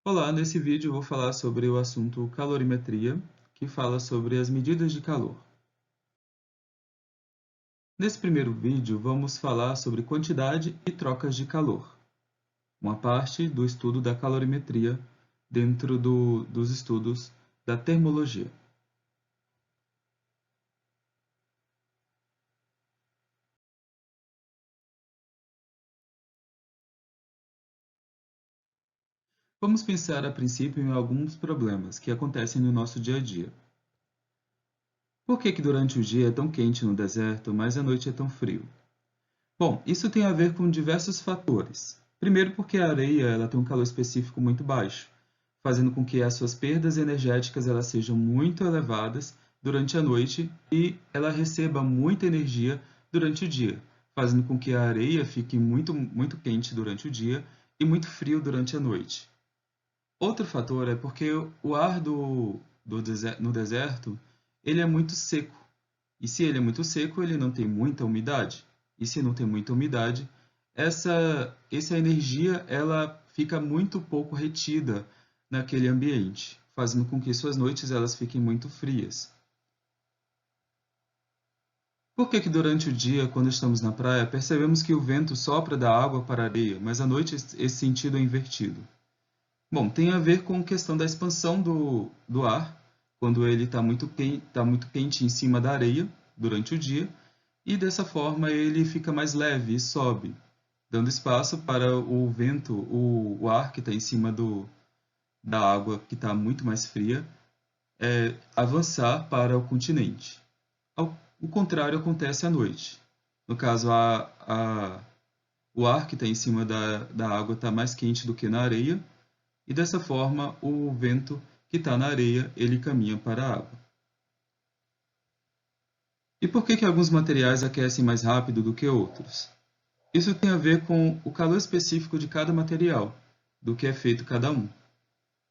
Olá, nesse vídeo eu vou falar sobre o assunto calorimetria, que fala sobre as medidas de calor. Nesse primeiro vídeo, vamos falar sobre quantidade e trocas de calor, uma parte do estudo da calorimetria dentro dos estudos da termologia. Vamos pensar a princípio em alguns problemas que acontecem no nosso dia a dia. Por que durante o dia é tão quente no deserto, mas à noite é tão frio? Bom, isso tem a ver com diversos fatores. Primeiro, porque a areia ela tem um calor específico muito baixo, fazendo com que as suas perdas energéticas elas sejam muito elevadas durante a noite e ela receba muita energia durante o dia, fazendo com que a areia fique muito quente durante o dia e muito frio durante a noite. Outro fator é porque o ar no deserto ele é muito seco. E se ele é muito seco, ele não tem muita umidade. E se não tem muita umidade, essa energia ela fica muito pouco retida naquele ambiente, fazendo com que suas noites elas fiquem muito frias. Por que durante o dia, quando estamos na praia, percebemos que o vento sopra da água para a areia, mas à noite esse sentido é invertido? Bom, tem a ver com a questão da expansão do ar, quando ele está muito quente em cima da areia durante o dia, e dessa forma ele fica mais leve e sobe, dando espaço para o vento, o ar que está em cima da água, que está muito mais fria, avançar para o continente. O contrário acontece à noite. No caso, o ar que está em cima da água está mais quente do que na areia, e dessa forma o vento que está na areia ele caminha para a água. E por que alguns materiais aquecem mais rápido do que outros? Isso tem a ver com o calor específico de cada material, do que é feito cada um.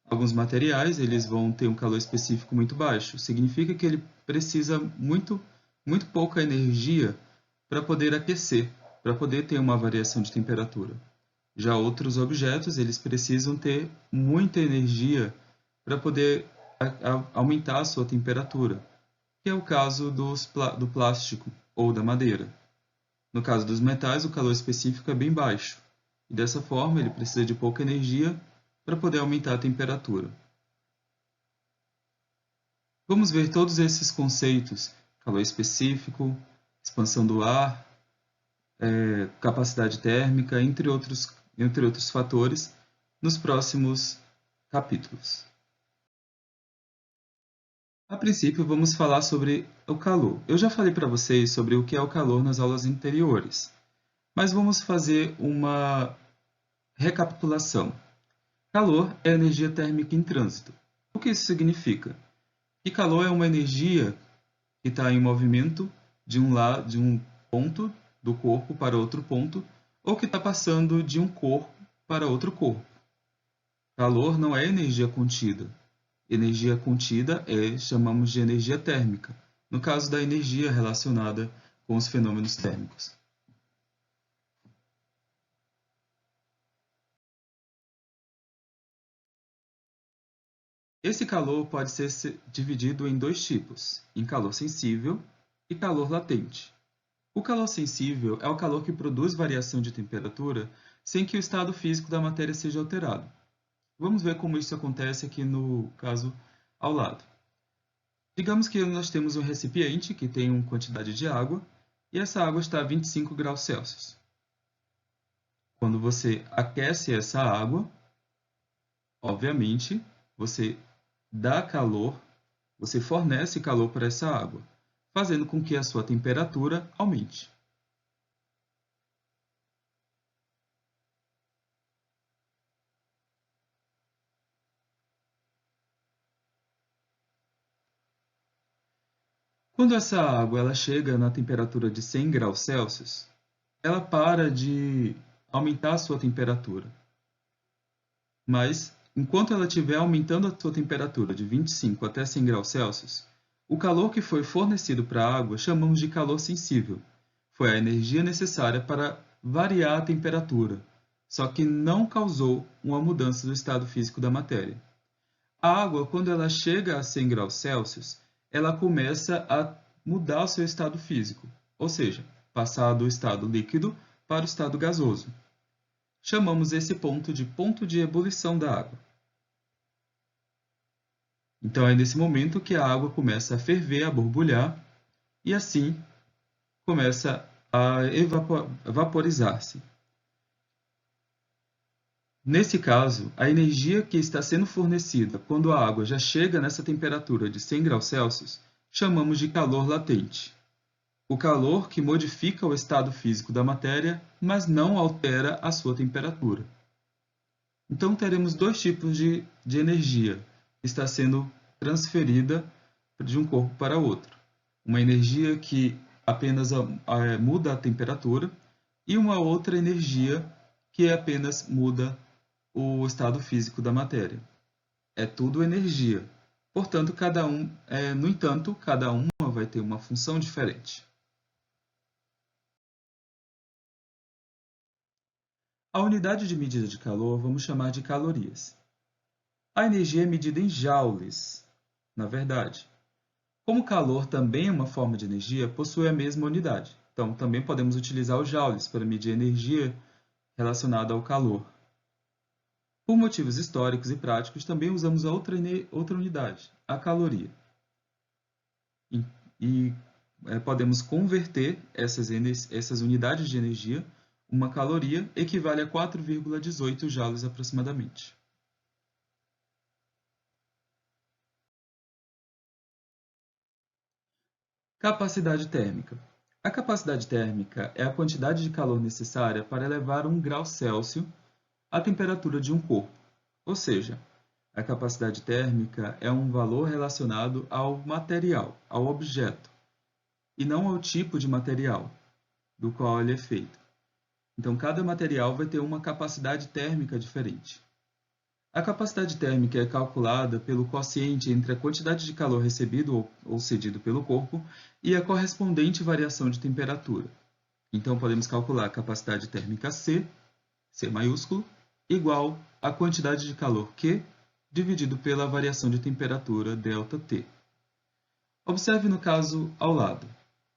Alguns materiais eles vão ter um calor específico muito baixo, significa que ele precisa muito pouca energia para poder aquecer, para poder ter uma variação de temperatura. Já outros objetos eles precisam ter muita energia para poder aumentar a sua temperatura, que é o caso do plástico ou da madeira. No caso dos metais, o calor específico é bem baixo, e dessa forma ele precisa de pouca energia para poder aumentar a temperatura. Vamos ver todos esses conceitos: calor específico, expansão do ar, capacidade térmica, entre outros fatores, nos próximos capítulos. A princípio, vamos falar sobre o calor. Eu já falei para vocês sobre o que é o calor nas aulas anteriores, mas vamos fazer uma recapitulação. Calor é energia térmica em trânsito. O que isso significa? Que calor é uma energia que está em movimento de um ponto do corpo para outro ponto, ou que está passando de um corpo para outro corpo. Calor não é energia contida. Energia contida chamamos de energia térmica, no caso da energia relacionada com os fenômenos térmicos. Esse calor pode ser dividido em dois tipos, em calor sensível e calor latente. O calor sensível é o calor que produz variação de temperatura sem que o estado físico da matéria seja alterado. Vamos ver como isso acontece aqui no caso ao lado. Digamos que nós temos um recipiente que tem uma quantidade de água e essa água está a 25 graus Celsius. Quando você aquece essa água, obviamente, você dá calor, você fornece calor para essa água, fazendo com que a sua temperatura aumente. Quando essa água ela chega na temperatura de 100 graus Celsius, ela para de aumentar a sua temperatura. Mas, enquanto ela estiver aumentando a sua temperatura de 25 até 100 graus Celsius, o calor que foi fornecido para a água chamamos de calor sensível. Foi a energia necessária para variar a temperatura, só que não causou uma mudança do estado físico da matéria. A água, quando ela chega a 100 graus Celsius, ela começa a mudar o seu estado físico, ou seja, passar do estado líquido para o estado gasoso. Chamamos esse ponto de ebulição da água. Então é nesse momento que a água começa a ferver, a borbulhar, e assim começa a vaporizar-se. Nesse caso, a energia que está sendo fornecida quando a água já chega nessa temperatura de 100 graus Celsius, chamamos de calor latente. O calor que modifica o estado físico da matéria, mas não altera a sua temperatura. Então teremos dois tipos de energia que está sendo transferida de um corpo para outro. Uma energia que apenas muda a temperatura e uma outra energia que apenas muda o estado físico da matéria. É tudo energia. Portanto, no entanto, cada uma vai ter uma função diferente. A unidade de medida de calor vamos chamar de calorias. A energia é medida em joules, na verdade. Como calor também é uma forma de energia, possui a mesma unidade. Então, também podemos utilizar os joules para medir a energia relacionada ao calor. Por motivos históricos e práticos, também usamos a outra unidade, a caloria. Podemos converter essas unidades de energia. Uma caloria equivale a 4,18 joules aproximadamente. Capacidade térmica. A capacidade térmica é a quantidade de calor necessária para elevar 1 grau Celsius a temperatura de um corpo, ou seja, a capacidade térmica é um valor relacionado ao material, ao objeto, e não ao tipo de material do qual ele é feito. Então, cada material vai ter uma capacidade térmica diferente. A capacidade térmica é calculada pelo quociente entre a quantidade de calor recebido ou cedido pelo corpo e a correspondente variação de temperatura. Então, podemos calcular a capacidade térmica C maiúsculo, igual à quantidade de calor Q dividido pela variação de temperatura ΔT. Observe no caso ao lado.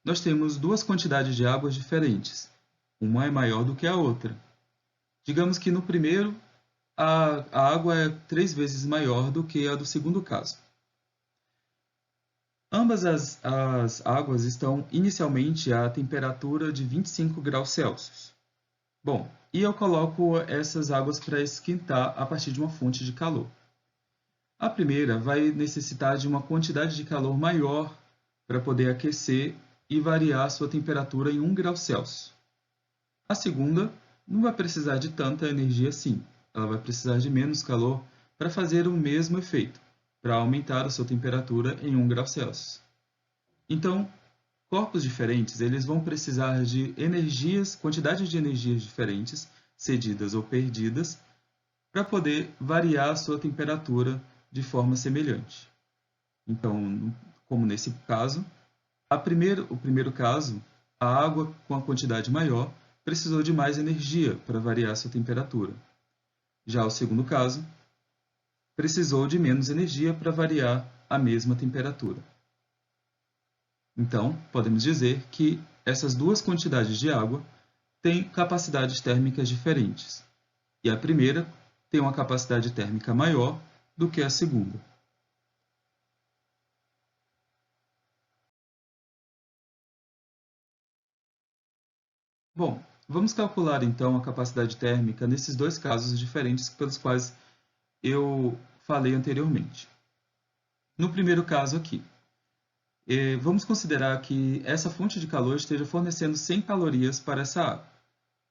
Nós temos duas quantidades de águas diferentes. Uma é maior do que a outra. Digamos que no primeiro, a água é 3 vezes maior do que a do segundo caso. Ambas as águas estão inicialmente à temperatura de 25 graus Celsius. Bom, e eu coloco essas águas para esquentar a partir de uma fonte de calor. A primeira vai necessitar de uma quantidade de calor maior para poder aquecer e variar sua temperatura em 1 grau Celsius. A segunda não vai precisar de tanta energia assim. Ela vai precisar de menos calor para fazer o mesmo efeito, para aumentar a sua temperatura em 1 grau Celsius. Então, corpos diferentes eles vão precisar de quantidades de energias diferentes, cedidas ou perdidas, para poder variar a sua temperatura de forma semelhante. Então, como nesse caso, o primeiro caso, a água com a quantidade maior precisou de mais energia para variar sua temperatura. Já o segundo caso, precisou de menos energia para variar a mesma temperatura. Então, podemos dizer que essas duas quantidades de água têm capacidades térmicas diferentes, e a primeira tem uma capacidade térmica maior do que a segunda. Bom, vamos calcular então a capacidade térmica nesses dois casos diferentes pelos quais eu falei anteriormente. No primeiro caso aqui, vamos considerar que essa fonte de calor esteja fornecendo 100 calorias para essa água.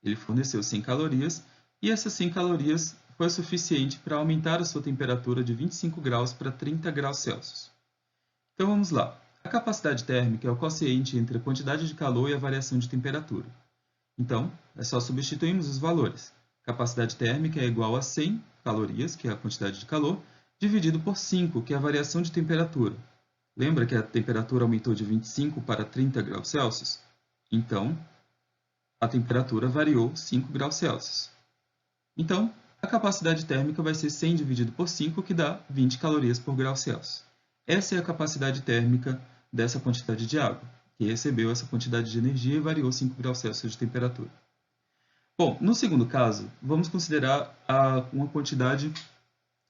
Ele forneceu 100 calorias e essas 100 calorias foi suficiente para aumentar a sua temperatura de 25 graus para 30 graus Celsius. Então vamos lá. A capacidade térmica é o quociente entre a quantidade de calor e a variação de temperatura. Então, é só substituirmos os valores. Capacidade térmica é igual a 100 calorias, que é a quantidade de calor, dividido por 5, que é a variação de temperatura. Lembra que a temperatura aumentou de 25 para 30 graus Celsius? Então, a temperatura variou 5 graus Celsius. Então, a capacidade térmica vai ser 100 dividido por 5, que dá 20 calorias por grau Celsius. Essa é a capacidade térmica dessa quantidade de água, que recebeu essa quantidade de energia e variou 5 graus Celsius de temperatura. Bom, no segundo caso, vamos considerar uma quantidade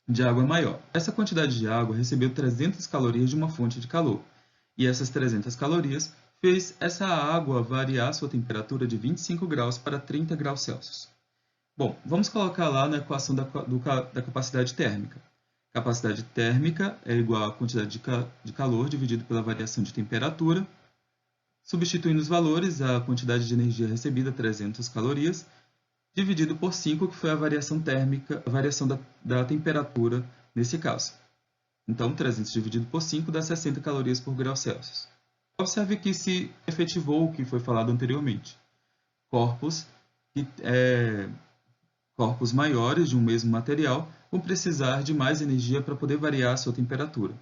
de água maior. Essa quantidade de água recebeu 300 calorias de uma fonte de calor, e essas 300 calorias fez essa água variar sua temperatura de 25 graus para 30 graus Celsius. Bom, vamos colocar lá na equação da capacidade térmica. Capacidade térmica é igual à quantidade de calor dividido pela variação de temperatura. Substituindo os valores, a quantidade de energia recebida, 300 calorias, dividido por 5, que foi a variação térmica, a variação da temperatura nesse caso. Então, 300 dividido por 5 dá 60 calorias por grau Celsius. Observe que se efetivou o que foi falado anteriormente. Corpos maiores de um mesmo material vão precisar de mais energia para poder variar a sua temperatura.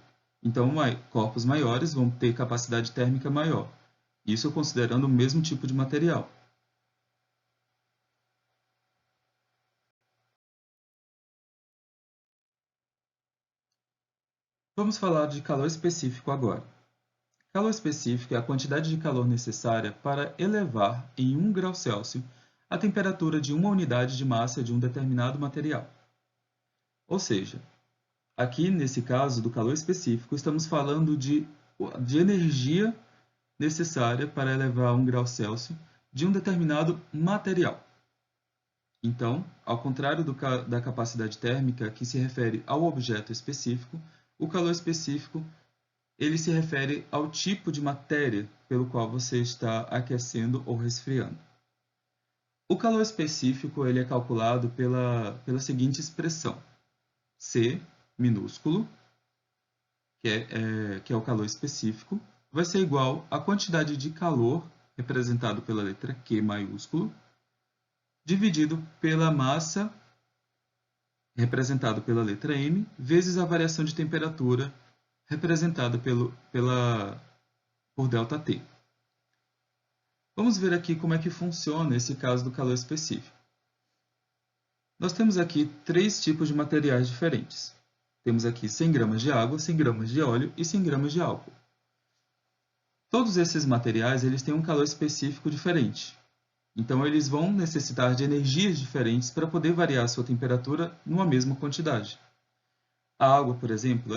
Então, corpos maiores vão ter capacidade térmica maior. Isso considerando o mesmo tipo de material. Vamos falar de calor específico agora. Calor específico é a quantidade de calor necessária para elevar em 1 grau Celsius a temperatura de uma unidade de massa de um determinado material. Ou seja, aqui nesse caso do calor específico, estamos falando de energia necessária para elevar a 1 grau Celsius de um determinado material. Então, ao contrário da capacidade térmica, que se refere ao objeto específico, o calor específico ele se refere ao tipo de matéria pelo qual você está aquecendo ou resfriando. O calor específico ele é calculado pela seguinte expressão. C minúsculo, que é o calor específico, vai ser igual à quantidade de calor, representado pela letra Q maiúsculo, dividido pela massa, representado pela letra M, vezes a variação de temperatura, representada por ΔT. Vamos ver aqui como é que funciona esse caso do calor específico. Nós temos aqui 3 tipos de materiais diferentes. Temos aqui 100 gramas de água, 100 gramas de óleo e 100 gramas de álcool. Todos esses materiais eles têm um calor específico diferente. Então, eles vão necessitar de energias diferentes para poder variar a sua temperatura numa mesma quantidade. A água, por exemplo,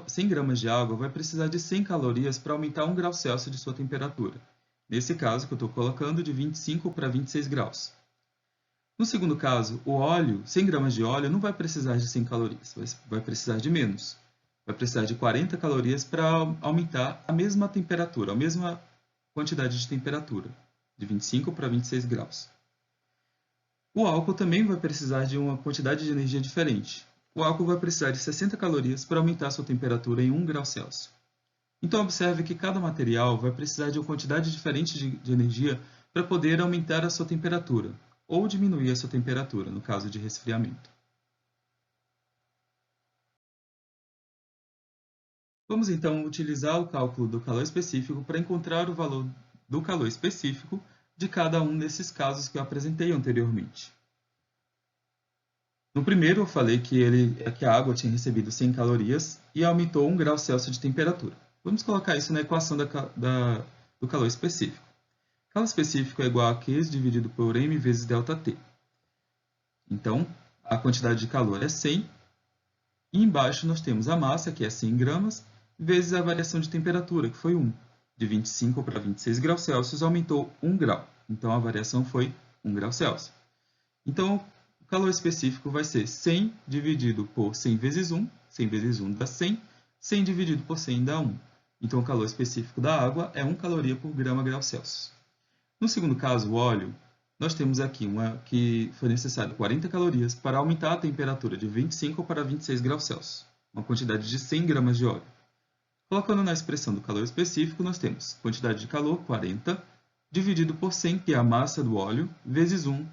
100 gramas de água vai precisar de 100 calorias para aumentar 1 grau Celsius de sua temperatura. Nesse caso, que eu estou colocando de 25 para 26 graus. No segundo caso, o óleo, 100 gramas de óleo, não vai precisar de 100 calorias, vai precisar de menos. Vai precisar de 40 calorias para aumentar a mesma temperatura, a mesma quantidade de temperatura, de 25 para 26 graus. O álcool também vai precisar de uma quantidade de energia diferente. O álcool vai precisar de 60 calorias para aumentar sua temperatura em 1 grau Celsius. Então, observe que cada material vai precisar de uma quantidade diferente de energia para poder aumentar a sua temperatura, ou diminuir a sua temperatura, no caso de resfriamento. Vamos então utilizar o cálculo do calor específico para encontrar o valor do calor específico de cada um desses casos que eu apresentei anteriormente. No primeiro, eu falei que a água tinha recebido 100 calorias e aumentou 1 grau Celsius de temperatura. Vamos colocar isso na equação do calor específico. Calor específico é igual a Q dividido por M vezes ΔT. Então, a quantidade de calor é 100, e embaixo nós temos a massa, que é 100 gramas, vezes a variação de temperatura, que foi 1. De 25 para 26 graus Celsius aumentou 1 grau, então a variação foi 1 grau Celsius. Então, o calor específico vai ser 100 dividido por 100 vezes 1, 100 vezes 1 dá 100, 100 dividido por 100 dá 1. Então, o calor específico da água é 1 caloria por grau Celsius. No segundo caso, o óleo, nós temos aqui que foi necessário 40 calorias para aumentar a temperatura de 25 para 26 graus Celsius, uma quantidade de 100 gramas de óleo. Colocando na expressão do calor específico, nós temos quantidade de calor, 40, dividido por 100, que é a massa do óleo, vezes 1,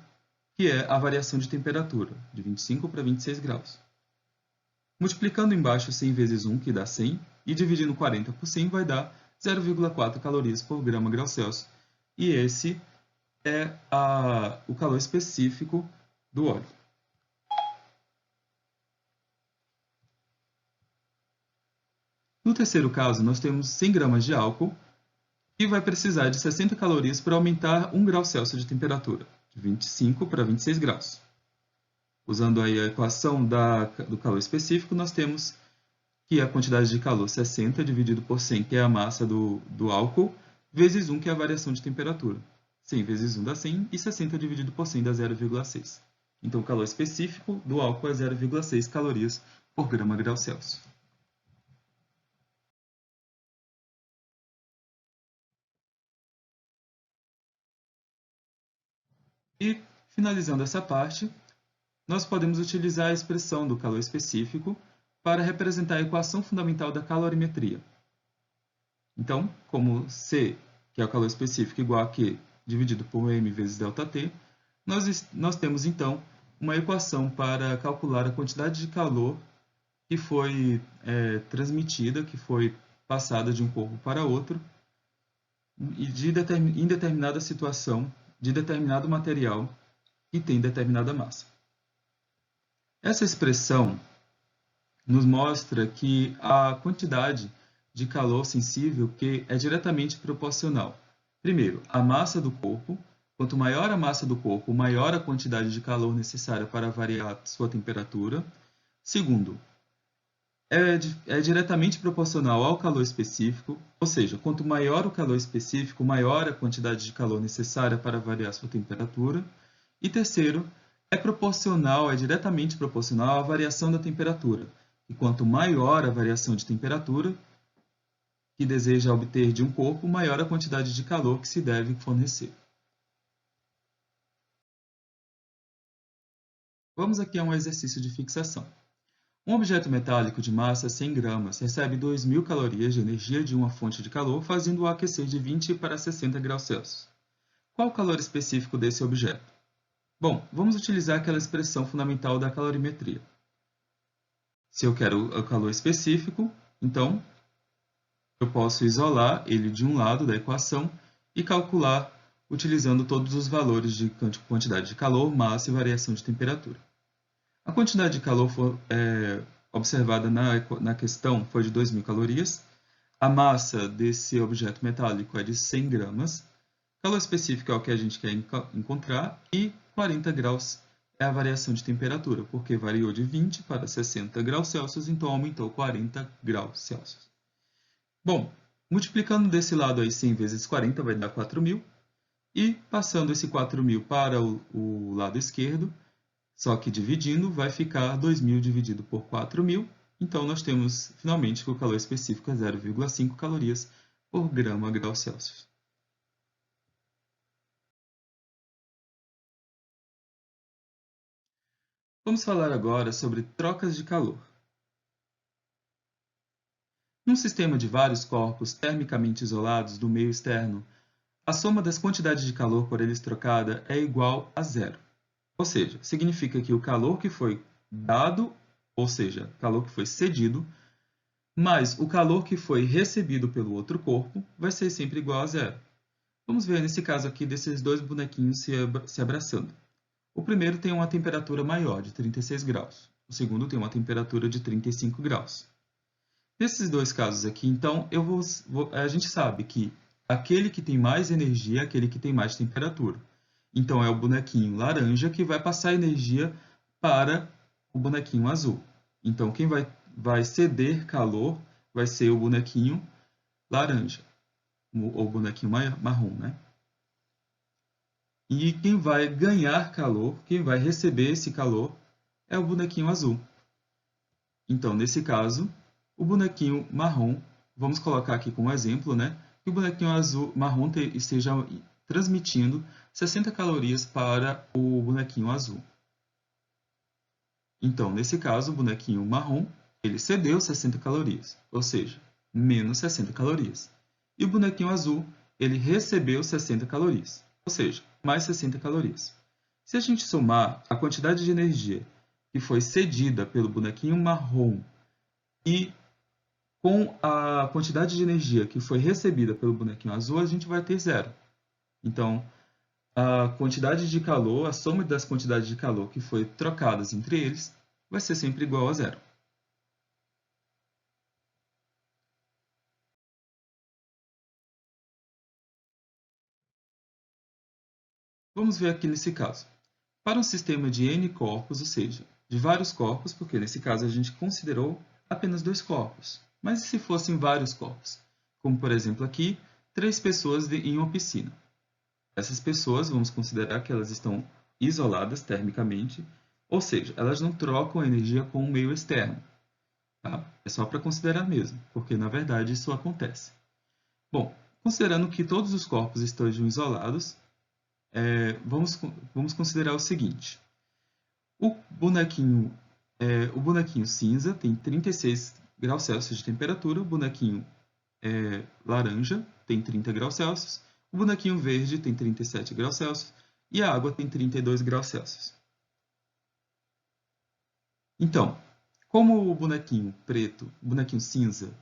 que é a variação de temperatura, de 25 para 26 graus. Multiplicando embaixo 100 vezes 1, que dá 100, e dividindo 40 por 100, vai dar 0,4 calorias por grau Celsius. E esse é o calor específico do óleo. No terceiro caso, nós temos 100 gramas de álcool e vai precisar de 60 calorias para aumentar 1 grau Celsius de temperatura, de 25 para 26 graus. Usando aí a equação do calor específico, nós temos que a quantidade de calor 60 dividido por 100, que é a massa do álcool, vezes 1, que é a variação de temperatura. 100 vezes 1 dá 100 e 60 dividido por 100 dá 0,6. Então, o calor específico do álcool é 0,6 calorias por grama grau Celsius. E, finalizando essa parte, nós podemos utilizar a expressão do calor específico para representar a equação fundamental da calorimetria. Então, como C, que é o calor específico, igual a Q dividido por M vezes ΔT, nós temos, então, uma equação para calcular a quantidade de calor que foi transmitida, que foi passada de um corpo para outro, e em determinada situação, de determinado material que tem determinada massa. Essa expressão nos mostra que a quantidade de calor sensível que é diretamente proporcional. Primeiro, a massa do corpo. Quanto maior a massa do corpo, maior a quantidade de calor necessária para variar sua temperatura. Segundo, é diretamente proporcional ao calor específico, ou seja, quanto maior o calor específico, maior a quantidade de calor necessária para variar sua temperatura. E terceiro, é diretamente proporcional à variação da temperatura. E quanto maior a variação de temperatura que deseja obter de um corpo, maior a quantidade de calor que se deve fornecer. Vamos aqui a um exercício de fixação. Um objeto metálico de massa 100 gramas recebe 2.000 calorias de energia de uma fonte de calor, fazendo-o aquecer de 20 para 60 graus Celsius. Qual o calor específico desse objeto? Bom, vamos utilizar aquela expressão fundamental da calorimetria. Se eu quero o calor específico, então eu posso isolar ele de um lado da equação e calcular utilizando todos os valores de quantidade de calor, massa e variação de temperatura. A quantidade de calor observada na questão foi de 2.000 calorias. A massa desse objeto metálico é de 100 gramas. Calor específico é o que a gente quer encontrar. E 40 graus é a variação de temperatura, porque variou de 20 para 60 graus Celsius, então aumentou 40 graus Celsius. Bom, multiplicando desse lado aí 100 vezes 40 vai dar 4.000. E passando esse 4.000 para o lado esquerdo, só que dividindo, vai ficar 2.000 dividido por 4.000. Então, nós temos, finalmente, que o calor específico é 0,5 calorias por grama grau Celsius. Vamos falar agora sobre trocas de calor. Num sistema de vários corpos termicamente isolados do meio externo, a soma das quantidades de calor por eles trocada é igual a zero. Ou seja, significa que o calor que foi dado, ou seja, calor que foi cedido, mais o calor que foi recebido pelo outro corpo, vai ser sempre igual a zero. Vamos ver nesse caso aqui desses dois bonequinhos se abraçando. O primeiro tem uma temperatura maior, de 36 graus. O segundo tem uma temperatura de 35 graus. Nesses dois casos aqui, então, a gente sabe que aquele que tem mais energia é aquele que tem mais temperatura. Então, é o bonequinho laranja que vai passar energia para o bonequinho azul. Então, quem vai ceder calor vai ser o bonequinho laranja, ou bonequinho marrom, né? E quem vai ganhar calor, quem vai receber esse calor, é o bonequinho azul. Então, nesse caso, o bonequinho marrom, vamos colocar aqui como exemplo, né? Que o bonequinho marrom esteja transmitindo 60 calorias para o bonequinho azul. Então, nesse caso, o bonequinho marrom, ele cedeu 60 calorias, ou seja, menos 60 calorias. E o bonequinho azul, ele recebeu 60 calorias, ou seja, mais 60 calorias. Se a gente somar a quantidade de energia que foi cedida pelo bonequinho marrom e com a quantidade de energia que foi recebida pelo bonequinho azul, a gente vai ter zero. Então, a quantidade de calor, a soma das quantidades de calor que foi trocadas entre eles, vai ser sempre igual a zero. Vamos ver aqui nesse caso. Para um sistema de N corpos, ou seja, de vários corpos, porque nesse caso a gente considerou apenas 2 corpos. Mas e se fossem vários corpos? Como, por exemplo, aqui, 3 pessoas em uma piscina. Essas pessoas, vamos considerar que elas estão isoladas termicamente, ou seja, elas não trocam energia com o meio externo. Tá? É só para considerar mesmo, porque na verdade isso acontece. Bom, considerando que todos os corpos estejam isolados, vamos considerar o seguinte. O bonequinho cinza tem 36 graus Celsius de temperatura, o bonequinho laranja tem 30 graus Celsius, o bonequinho verde tem 37 graus Celsius e a água tem 32 graus Celsius. Então, como o bonequinho preto, o bonequinho cinza,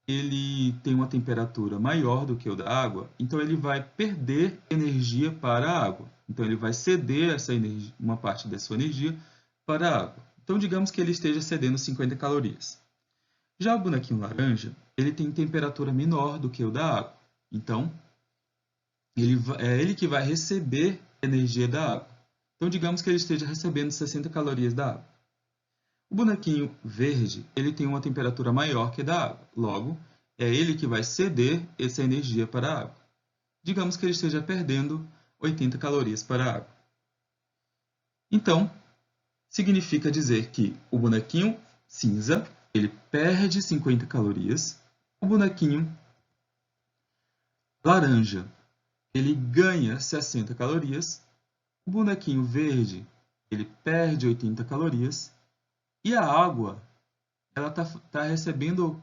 ele tem uma temperatura maior do que o da água, então ele vai perder energia para a água. Então ele vai ceder essa energia, uma parte da sua energia para a água. Então digamos que ele esteja cedendo 50 calorias. Já o bonequinho laranja, ele tem temperatura menor do que o da água. Então é ele que vai receber energia da água. Então digamos que ele esteja recebendo 60 calorias da água. O bonequinho verde, ele tem uma temperatura maior que a da água. Logo, é ele que vai ceder essa energia para a água. Digamos que ele esteja perdendo 80 calorias para a água. Então, significa dizer que o bonequinho cinza, ele perde 50 calorias. O bonequinho laranja, ele ganha 60 calorias. O bonequinho verde, ele perde 80 calorias. E a água, ela está recebendo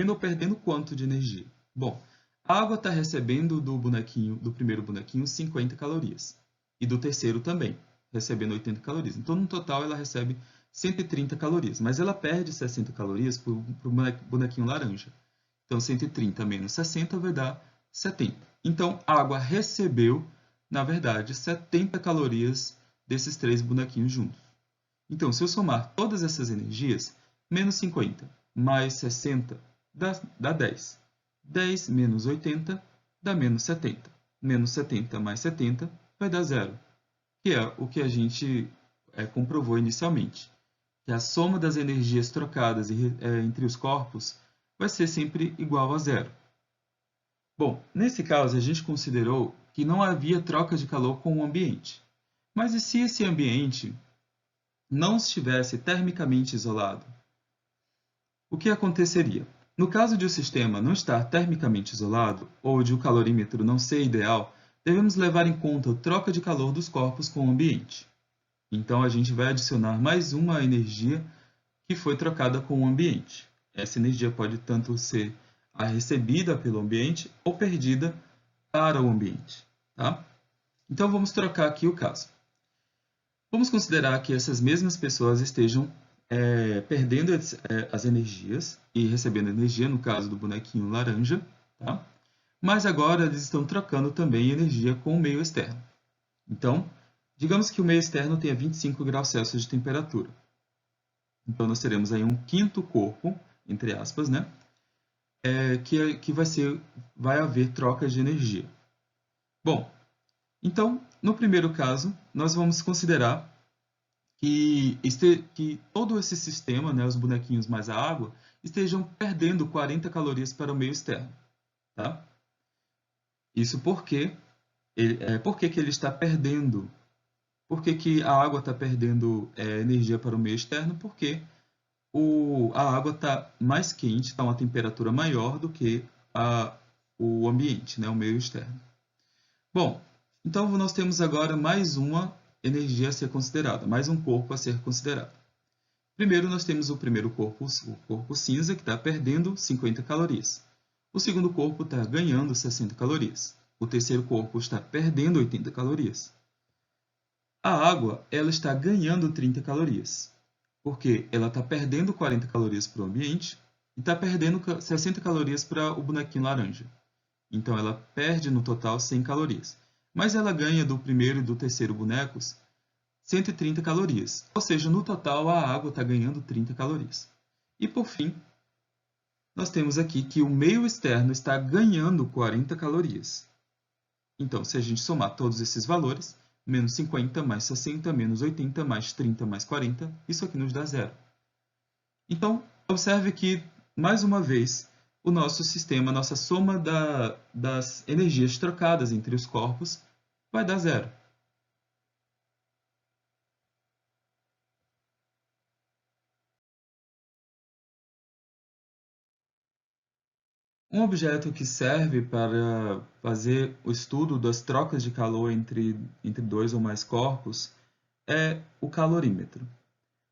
ou perdendo quanto de energia? Bom, a água está recebendo do primeiro bonequinho 50 calorias. E do terceiro também, recebendo 80 calorias. Então, no total, ela recebe 130 calorias. Mas ela perde 60 calorias para o bonequinho laranja. Então, 130 menos 60 vai dar 70. Então, a água recebeu, na verdade, 70 calorias desses 3 bonequinhos juntos. Então, se eu somar todas essas energias, menos 50 mais 60 dá 10. 10 menos 80 dá menos 70. Menos 70 mais 70 vai dar 0, que é o que a gente comprovou inicialmente, que a soma das energias trocadas entre os corpos vai ser sempre igual a 0. Bom, nesse caso, a gente considerou que não havia troca de calor com o ambiente. Mas e se esse ambiente não estivesse termicamente isolado? O que aconteceria? No caso de o sistema não estar termicamente isolado, ou de o calorímetro não ser ideal, devemos levar em conta a troca de calor dos corpos com o ambiente. Então, a gente vai adicionar mais uma energia que foi trocada com o ambiente. Essa energia pode tanto ser recebida pelo ambiente ou perdida para o ambiente. Tá? Então, vamos trocar aqui o caso. Vamos considerar que essas mesmas pessoas estejam perdendo as energias e recebendo energia, no caso do bonequinho laranja, tá? Mas agora eles estão trocando também energia com o meio externo. Então, digamos que o meio externo tenha 25 graus Celsius de temperatura. Então, nós teremos aí um quinto corpo, entre aspas, né? Que vai haver trocas de energia. Bom, então, no primeiro caso, nós vamos considerar que todo esse sistema, né, os bonequinhos mais a água, estejam perdendo 40 calorias para o meio externo. Tá? Isso porque que ele está perdendo. Por que a água está perdendo energia para o meio externo? Porque a água está mais quente, está uma temperatura maior do que o ambiente, né, o meio externo. Bom, então nós temos agora mais uma energia a ser considerada, mais um corpo a ser considerado. Primeiro, nós temos o primeiro corpo, o corpo cinza, que está perdendo 50 calorias. O segundo corpo está ganhando 60 calorias. O terceiro corpo está perdendo 80 calorias. A água, ela está ganhando 30 calorias, porque ela está perdendo 40 calorias para o ambiente e está perdendo 60 calorias para o bonequinho laranja. Então, ela perde no total 100 calorias. Mas ela ganha do primeiro e do terceiro bonecos 130 calorias. Ou seja, no total, a água está ganhando 30 calorias. E, por fim, nós temos aqui que o meio externo está ganhando 40 calorias. Então, se a gente somar todos esses valores, menos 50 mais 60, menos 80, mais 30, mais 40, isso aqui nos dá zero. Então, observe que, mais uma vez, o nosso sistema, a nossa soma das energias trocadas entre os corpos vai dar zero. Um objeto que serve para fazer o estudo das trocas de calor entre dois ou mais corpos é o calorímetro.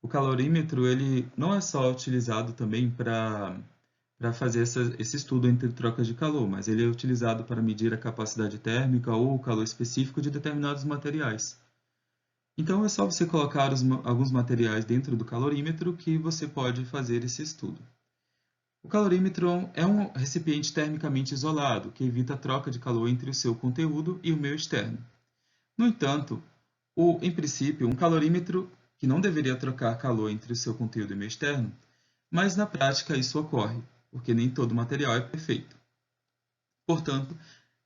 O calorímetro ele não é só utilizado também para fazer esse estudo entre trocas de calor, mas ele é utilizado para medir a capacidade térmica ou o calor específico de determinados materiais. Então é só você colocar alguns materiais dentro do calorímetro que você pode fazer esse estudo. O calorímetro é um recipiente termicamente isolado, que evita a troca de calor entre o seu conteúdo e o meio externo. No entanto, em princípio, um calorímetro que não deveria trocar calor entre o seu conteúdo e o meio externo, mas na prática isso ocorre, porque nem todo material é perfeito. Portanto,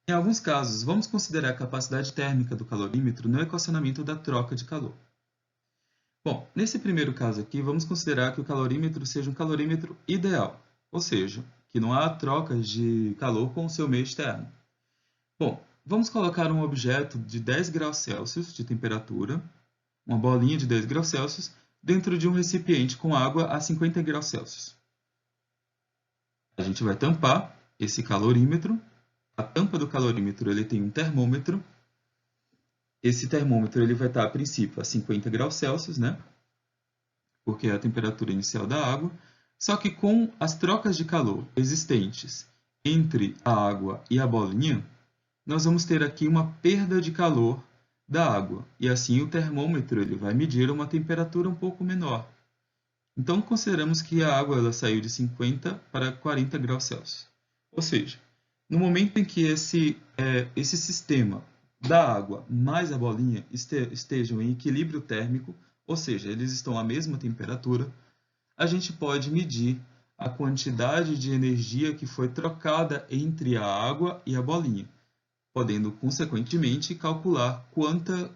em alguns casos, vamos considerar a capacidade térmica do calorímetro no equacionamento da troca de calor. Bom, nesse primeiro caso aqui, vamos considerar que o calorímetro seja um calorímetro ideal, ou seja, que não há trocas de calor com o seu meio externo. Bom, vamos colocar um objeto de 10 graus Celsius de temperatura, uma bolinha de 10 graus Celsius, dentro de um recipiente com água a 50 graus Celsius. A gente vai tampar esse calorímetro. A tampa do calorímetro ele tem um termômetro. Esse termômetro ele vai estar, a princípio, a 50 graus Celsius, né? Porque é a temperatura inicial da água. Só que com as trocas de calor existentes entre a água e a bolinha, nós vamos ter aqui uma perda de calor da água. E assim o termômetro ele vai medir uma temperatura um pouco menor. Então, consideramos que a água ela saiu de 50 para 40 graus Celsius. Ou seja, no momento em que esse sistema da água mais a bolinha estejam em equilíbrio térmico, ou seja, eles estão à mesma temperatura, a gente pode medir a quantidade de energia que foi trocada entre a água e a bolinha, podendo, consequentemente, calcular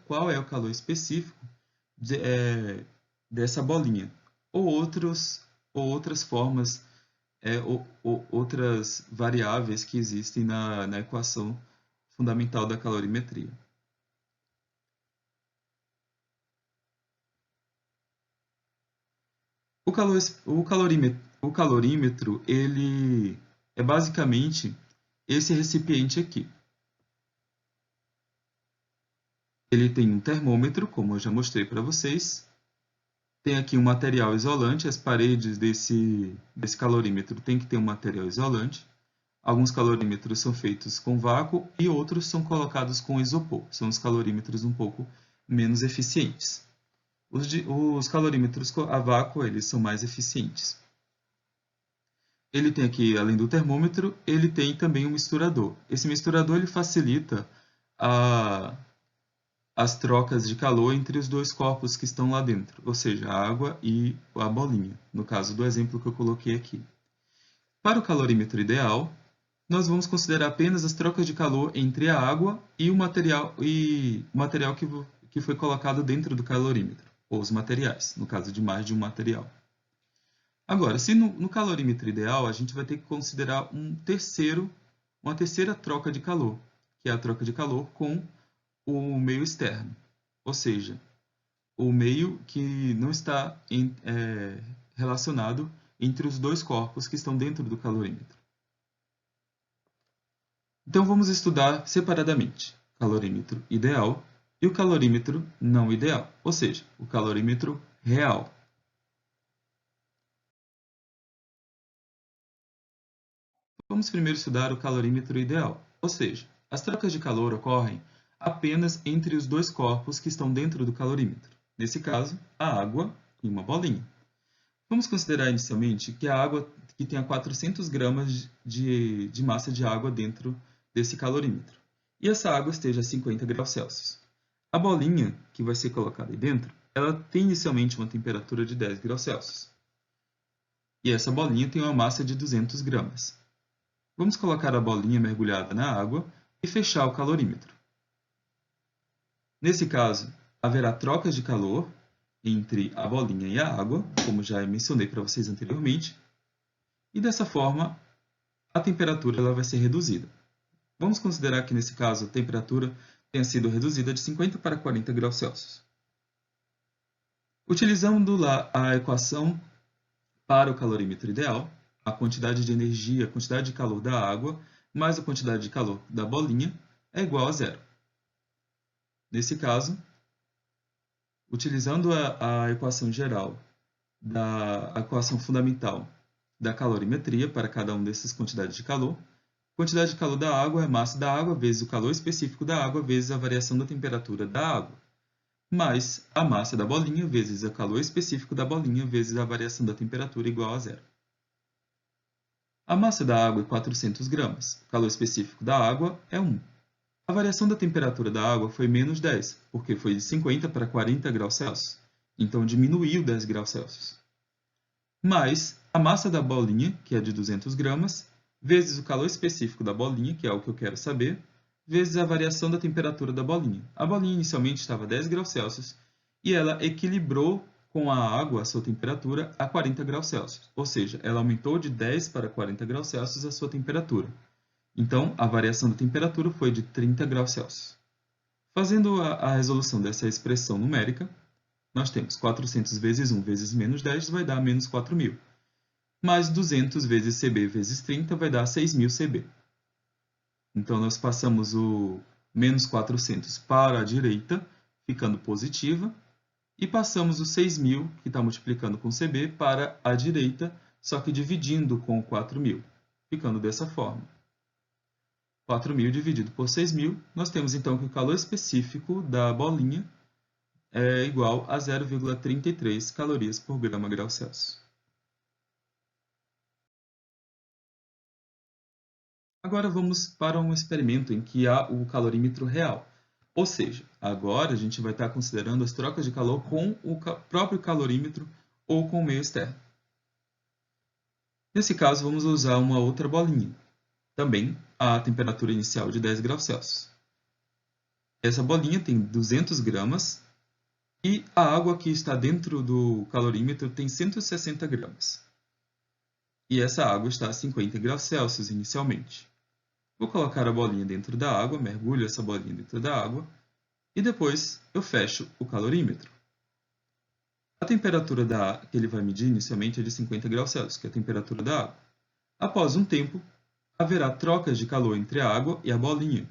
qual é o calor específico dessa bolinha, ou outras formas, outras variáveis que existem na equação fundamental da calorimetria. O calorímetro ele é basicamente esse recipiente aqui. Ele tem um termômetro, como eu já mostrei para vocês. Tem aqui um material isolante, as paredes desse calorímetro tem que ter um material isolante. Alguns calorímetros são feitos com vácuo e outros são colocados com isopor. São os calorímetros um pouco menos eficientes. Os calorímetros a vácuo eles são mais eficientes. Ele tem aqui, além do termômetro, ele tem também um misturador. Esse misturador ele facilita as trocas de calor entre os dois corpos que estão lá dentro, ou seja, a água e a bolinha, no caso do exemplo que eu coloquei aqui. Para o calorímetro ideal, nós vamos considerar apenas as trocas de calor entre a água e o material que foi colocado dentro do calorímetro, ou os materiais, no caso de mais de um material. Agora, se no calorímetro ideal, a gente vai ter que considerar uma terceira troca de calor, que é a troca de calor com o meio externo, ou seja, o meio que não está relacionado entre os dois corpos que estão dentro do calorímetro. Então vamos estudar separadamente o calorímetro ideal e o calorímetro não ideal, ou seja, o calorímetro real. Vamos primeiro estudar o calorímetro ideal, ou seja, as trocas de calor ocorrem apenas entre os dois corpos que estão dentro do calorímetro. Nesse caso, a água e uma bolinha. Vamos considerar inicialmente que a água que tenha 400 gramas de massa de água dentro desse calorímetro. E essa água esteja a 50 graus Celsius. A bolinha que vai ser colocada aí dentro, ela tem inicialmente uma temperatura de 10 graus Celsius. E essa bolinha tem uma massa de 200 gramas. Vamos colocar a bolinha mergulhada na água e fechar o calorímetro. Nesse caso, haverá trocas de calor entre a bolinha e a água, como já mencionei para vocês anteriormente, e dessa forma a temperatura ela vai ser reduzida. Vamos considerar que nesse caso a temperatura tenha sido reduzida de 50 para 40 graus Celsius. Utilizando lá a equação para o calorímetro ideal, a quantidade de energia, a quantidade de calor da água, mais a quantidade de calor da bolinha é igual a zero. Nesse caso, utilizando a equação geral da equação fundamental da calorimetria para cada um dessas quantidades de calor, a quantidade de calor da água é a massa da água vezes o calor específico da água vezes a variação da temperatura da água, mais a massa da bolinha vezes o calor específico da bolinha vezes a variação da temperatura igual a zero. A massa da água é 400 gramas, o calor específico da água é 1. A variação da temperatura da água foi menos 10, porque foi de 50 para 40 graus Celsius, então diminuiu 10 graus Celsius. Mais a massa da bolinha, que é de 200 gramas, vezes o calor específico da bolinha, que é o que eu quero saber, vezes a variação da temperatura da bolinha. A bolinha inicialmente estava a 10 graus Celsius e ela equilibrou com a água a sua temperatura a 40 graus Celsius, ou seja, ela aumentou de 10 para 40 graus Celsius a sua temperatura. Então, a variação da temperatura foi de 30 graus Celsius. Fazendo a resolução dessa expressão numérica, nós temos 400 vezes 1 vezes menos 10 vai dar menos 4.000. Mais 200 vezes CB vezes 30 vai dar 6.000 CB. Então, nós passamos o menos 400 para a direita, ficando positiva, e passamos o 6.000, que está multiplicando com CB, para a direita, só que dividindo com 4.000, ficando dessa forma. 4.000 dividido por 6.000, nós temos então que o calor específico da bolinha é igual a 0,33 calorias por grama grau Celsius. Agora vamos para um experimento em que há o calorímetro real. Ou seja, agora a gente vai estar considerando as trocas de calor com o próprio calorímetro ou com o meio externo. Nesse caso, vamos usar uma outra bolinha, também a temperatura inicial de 10 graus Celsius. Essa bolinha tem 200 gramas e a água que está dentro do calorímetro tem 160 gramas. E essa água está a 50 graus Celsius inicialmente. Vou colocar a bolinha dentro da água, mergulho essa bolinha dentro da água e depois eu fecho o calorímetro. A temperatura que ele vai medir inicialmente é de 50 graus Celsius, que é a temperatura da água. Após um tempo, haverá trocas de calor entre a água e a bolinha.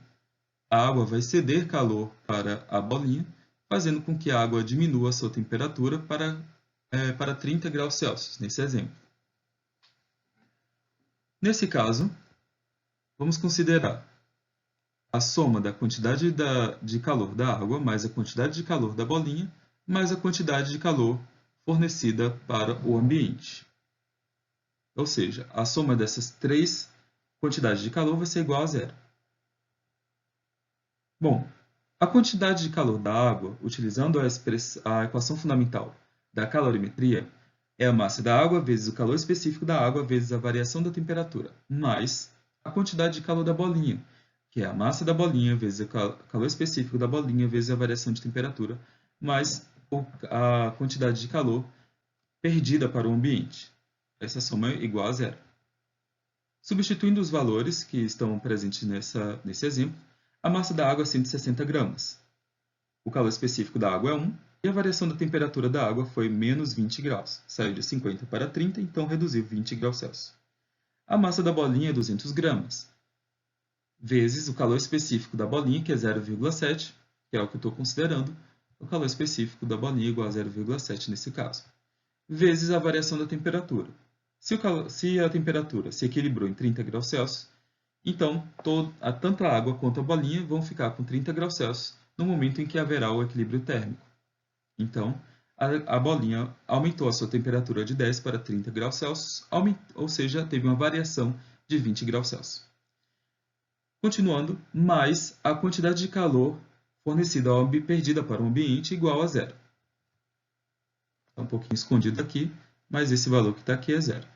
A água vai ceder calor para a bolinha, fazendo com que a água diminua a sua temperatura para 30 graus Celsius, nesse exemplo. Nesse caso, vamos considerar a soma da quantidade de calor da água mais a quantidade de calor da bolinha mais a quantidade de calor fornecida para o ambiente. Ou seja, a soma dessas três quantidades de calor vai ser igual a zero. Bom, a quantidade de calor da água, utilizando a equação fundamental da calorimetria, é a massa da água vezes o calor específico da água vezes a variação da temperatura, mais a quantidade de calor da bolinha, que é a massa da bolinha vezes o calor específico da bolinha vezes a variação de temperatura, mais a quantidade de calor perdida para o ambiente. Essa soma é igual a zero. Substituindo os valores que estão presentes nesse exemplo, a massa da água é 160 gramas. O calor específico da água é 1 e a variação da temperatura da água foi menos 20 graus. Saiu de 50 para 30, então reduziu 20 graus Celsius. A massa da bolinha é 200 gramas, vezes o calor específico da bolinha, que é 0,7, que é o que eu estou considerando. O calor específico da bolinha é igual a 0,7 nesse caso, vezes a variação da temperatura. Se a temperatura se equilibrou em 30 graus Celsius, então tanto a água quanto a bolinha vão ficar com 30 graus Celsius no momento em que haverá o equilíbrio térmico. Então, a bolinha aumentou a sua temperatura de 10 para 30 graus Celsius, ou seja, teve uma variação de 20 graus Celsius. Continuando, mais a quantidade de calor fornecida perdida para o ambiente igual a zero. Está um pouquinho escondido aqui, mas esse valor que está aqui é zero.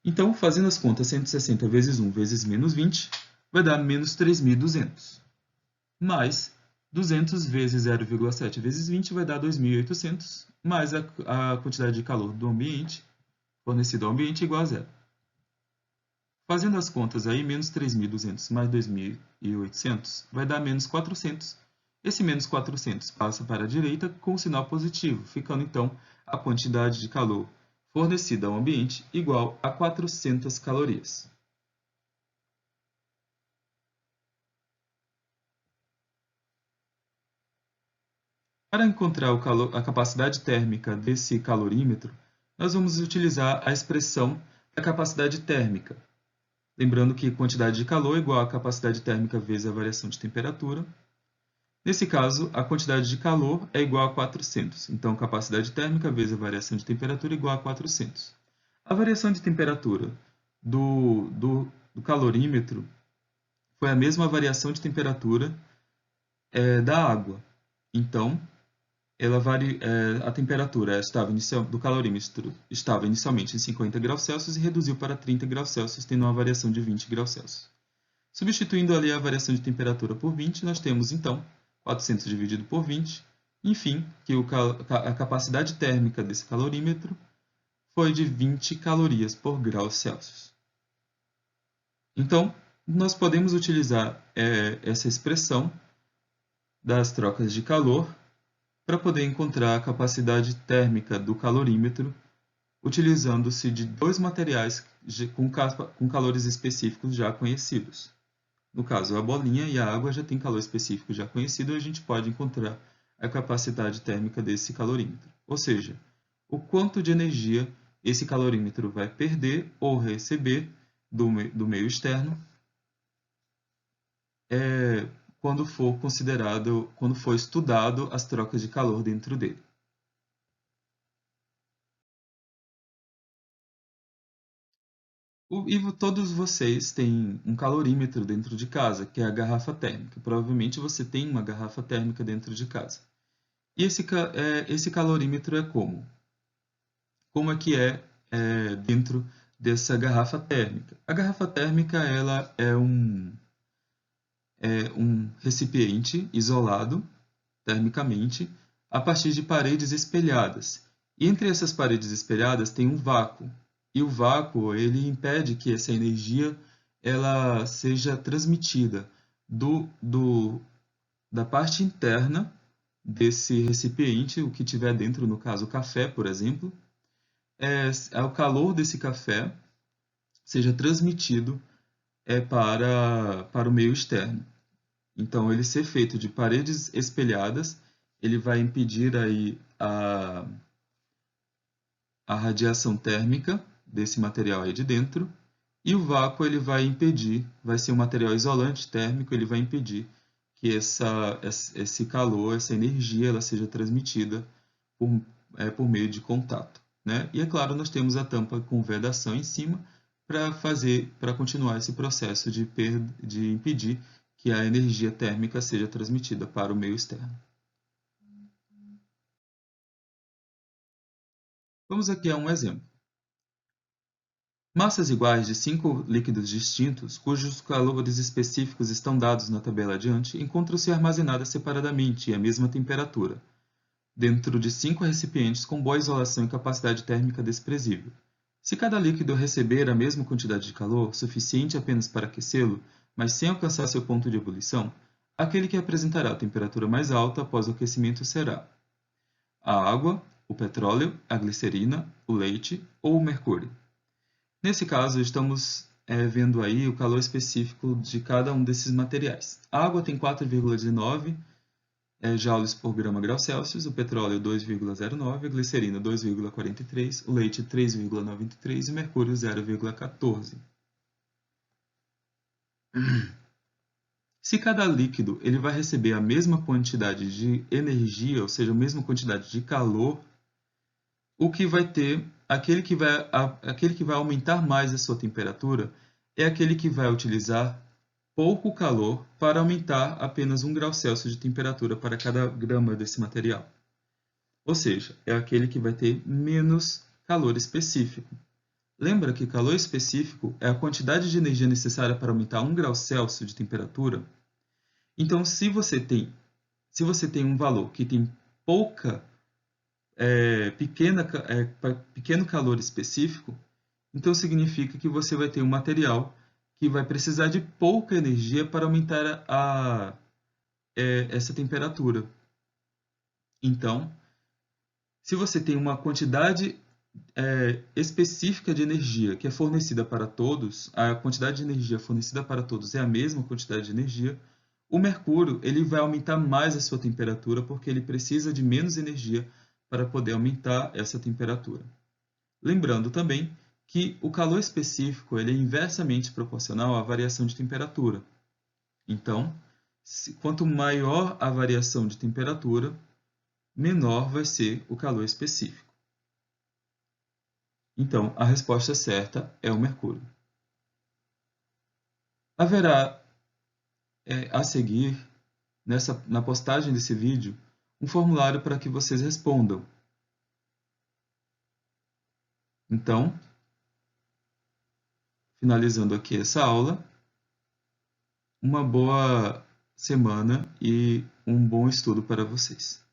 Então, fazendo as contas, 160 vezes 1 vezes menos 20 vai dar menos 3.200. Mais 200 vezes 0,7 vezes 20 vai dar 2.800, mais a quantidade de calor do ambiente, fornecida ao ambiente, igual a zero. Fazendo as contas aí, menos 3.200 mais 2.800 vai dar menos 400. Esse menos 400 passa para a direita com o sinal positivo, ficando então a quantidade de calor fornecida ao ambiente igual a 400 calorias. Para encontrar a capacidade térmica desse calorímetro, nós vamos utilizar a expressão da capacidade térmica. Lembrando que quantidade de calor é igual a capacidade térmica vezes a variação de temperatura. Nesse caso, a quantidade de calor é igual a 400. Então, capacidade térmica vezes a variação de temperatura é igual a 400. A variação de temperatura do calorímetro foi a mesma variação de temperatura da água. Então, a temperatura do calorímetro estava inicialmente em 50 graus Celsius e reduziu para 30 graus Celsius, tendo uma variação de 20 graus Celsius. Substituindo ali a variação de temperatura por 20, nós temos então 400 dividido por 20, enfim, que a capacidade térmica desse calorímetro foi de 20 calorias por grau Celsius. Então, nós podemos utilizar essa expressão das trocas de calor para poder encontrar a capacidade térmica do calorímetro, utilizando-se de dois materiais com calores específicos já conhecidos. No caso, a bolinha e a água já têm calor específico já conhecido, e a gente pode encontrar a capacidade térmica desse calorímetro. Ou seja, o quanto de energia esse calorímetro vai perder ou receber do meio externo quando for estudado as trocas de calor dentro dele. E todos vocês têm um calorímetro dentro de casa, que é a garrafa térmica. Provavelmente você tem uma garrafa térmica dentro de casa. E esse calorímetro é como? Como é que é dentro dessa garrafa térmica? A garrafa térmica ela é um recipiente isolado termicamente a partir de paredes espelhadas. E entre essas paredes espelhadas tem um vácuo. E o vácuo ele impede que essa energia ela seja transmitida da parte interna desse recipiente, o que tiver dentro, no caso o café, por exemplo, o calor desse café seja transmitido para o meio externo. Então, ele ser feito de paredes espelhadas, ele vai impedir aí a radiação térmica desse material aí de dentro, e o vácuo ele vai ser um material isolante térmico, ele vai impedir que esse calor, essa energia, ela seja transmitida por meio de contato, né? E é claro, nós temos a tampa com vedação em cima para continuar esse processo de impedir que a energia térmica seja transmitida para o meio externo. Vamos aqui a um exemplo. Massas iguais de 5 líquidos distintos, cujos calores específicos estão dados na tabela adiante, encontram-se armazenadas separadamente e à mesma temperatura, dentro de 5 recipientes com boa isolação e capacidade térmica desprezível. Se cada líquido receber a mesma quantidade de calor, suficiente apenas para aquecê-lo, mas sem alcançar seu ponto de ebulição, aquele que apresentará a temperatura mais alta após o aquecimento será a água, o petróleo, a glicerina, o leite ou o mercúrio. Nesse caso, estamos vendo aí o calor específico de cada um desses materiais. A água tem 4,19 joules por grama grau Celsius, o petróleo 2,09, a glicerina 2,43, o leite 3,93 e o mercúrio 0,14. Se cada líquido ele vai receber a mesma quantidade de energia, ou seja, a mesma quantidade de calor, o que vai ter, aquele que vai aumentar mais a sua temperatura é aquele que vai utilizar pouco calor para aumentar apenas 1 grau Celsius de temperatura para cada grama desse material. Ou seja, é aquele que vai ter menos calor específico. Lembra que calor específico é a quantidade de energia necessária para aumentar 1 grau Celsius de temperatura? Então, se Se você tem um valor que tem pequeno calor específico, então significa que você vai ter um material que vai precisar de pouca energia para aumentar essa temperatura. Então, se você tem uma quantidade específica de energia que é fornecida para todos, a quantidade de energia fornecida para todos é a mesma quantidade de energia, o mercúrio ele vai aumentar mais a sua temperatura porque ele precisa de menos energia para poder aumentar essa temperatura. Lembrando também que o calor específico ele é inversamente proporcional à variação de temperatura. Então, quanto maior a variação de temperatura, menor vai ser o calor específico. Então, a resposta certa é o mercúrio. Haverá a seguir, na postagem desse vídeo, um formulário para que vocês respondam. Então, finalizando aqui essa aula, uma boa semana e um bom estudo para vocês.